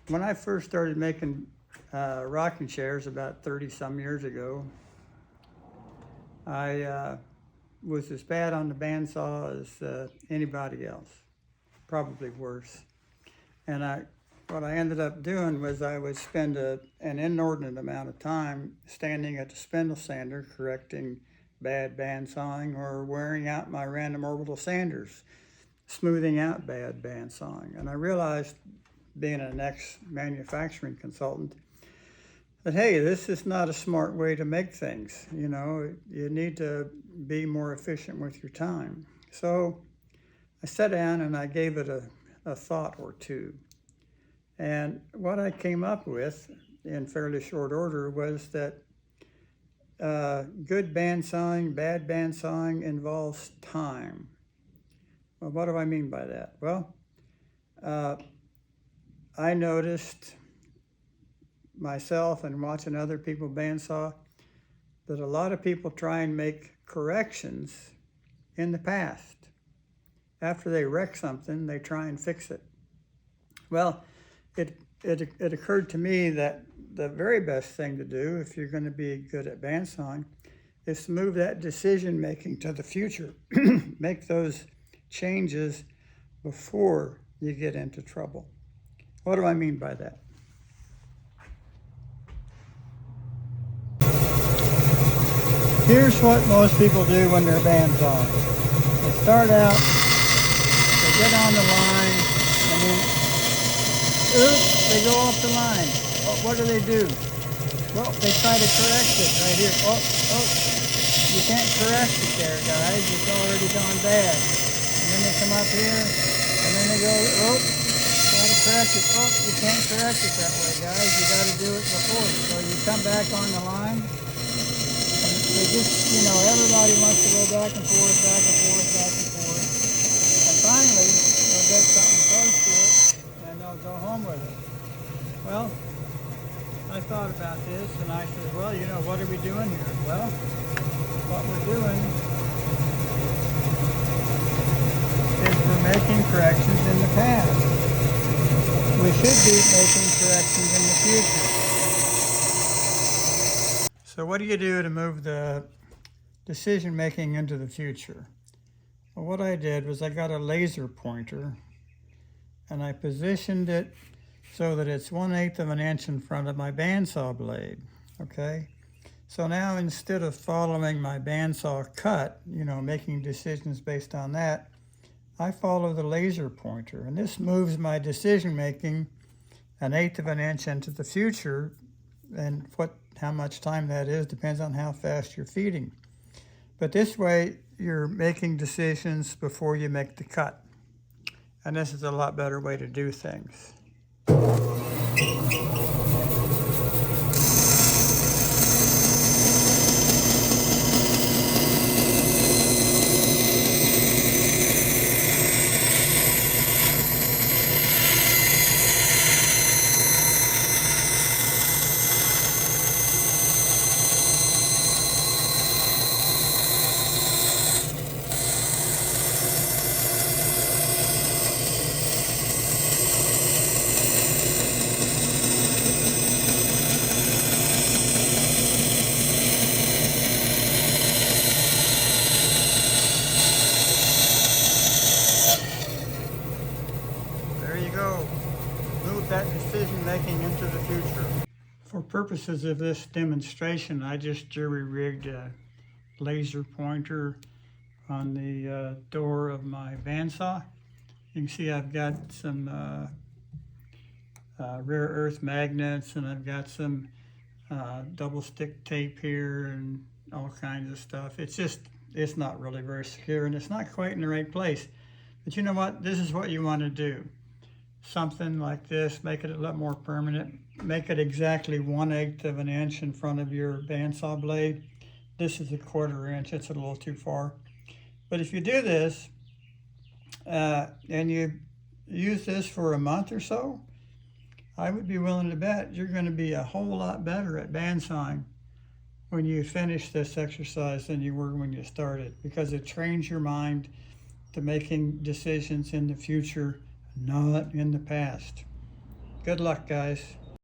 When I first started making rocking chairs about 30 some years ago, I was as bad on the bandsaw as anybody else, probably worse. And what I ended up doing was I would spend an inordinate amount of time standing at the spindle sander correcting bad bandsawing or wearing out my random orbital sanders, smoothing out bad bandsawing. And I realized, being an ex-manufacturing consultant, that hey, this is not a smart way to make things. You know, you need to be more efficient with your time. So I sat down and I gave it a thought or two. And what I came up with in fairly short order was that good bandsawing, bad bandsawing involves time. Well, what do I mean by that? Well, I noticed myself and watching other people bandsaw that a lot of people try and make corrections in the past. After they wreck something, they try and fix it. Well, it occurred to me that the very best thing to do if you're going to be good at bandsawing is to move that decision making to the future. Make those changes before you get into trouble. What do I mean by that? Here's what most people do when they're bandsawing. They start out, they get on the line, and then, oops, they go off the line. Oh, what do? Well, they try to correct it right here. Oh, you can't correct it there, guys. It's already gone bad. And then they come up here, and then they go, oh, try to correct it. Oh, you can't correct it that way, guys. You got to do it before. So you come back on the line. They just, everybody wants to go back and forth, back and forth, back and forth. And finally, they'll get something close to it, and they'll go home with it. Well, I thought about this, and I said, well, what are we doing here? Well, what we're doing is we're making corrections in the past. We should be making corrections in the future. So what do you do to move the decision making into the future? Well, what I did was I got a laser pointer and I positioned it so that it's 1/8 of an inch in front of my bandsaw blade, okay? So now instead of following my bandsaw cut, making decisions based on that, I follow the laser pointer, and this moves my decision making 1/8 of an inch into the future, and how much time that is depends on how fast you're feeding. But this way, you're making decisions before you make the cut. And this is a lot better way to do things. There you go. Move that decision making into the future. For purposes of this demonstration, I just jury-rigged a laser pointer on the door of my bandsaw. You can see I've got some rare earth magnets, and I've got some double stick tape here and all kinds of stuff. It's not really very secure, and it's not quite in the right place. But you know what? This is what you want to do. Something like this, make it a lot more permanent. Make it exactly 1/8 of an inch in front of your bandsaw blade. This is a 1/4 inch, it's a little too far. But if you do this, and you use this for a month or so, I would be willing to bet you're going to be a whole lot better at bandsawing when you finish this exercise than you were when you started, because it trains your mind to making decisions in the future, not in the past. Good luck, guys.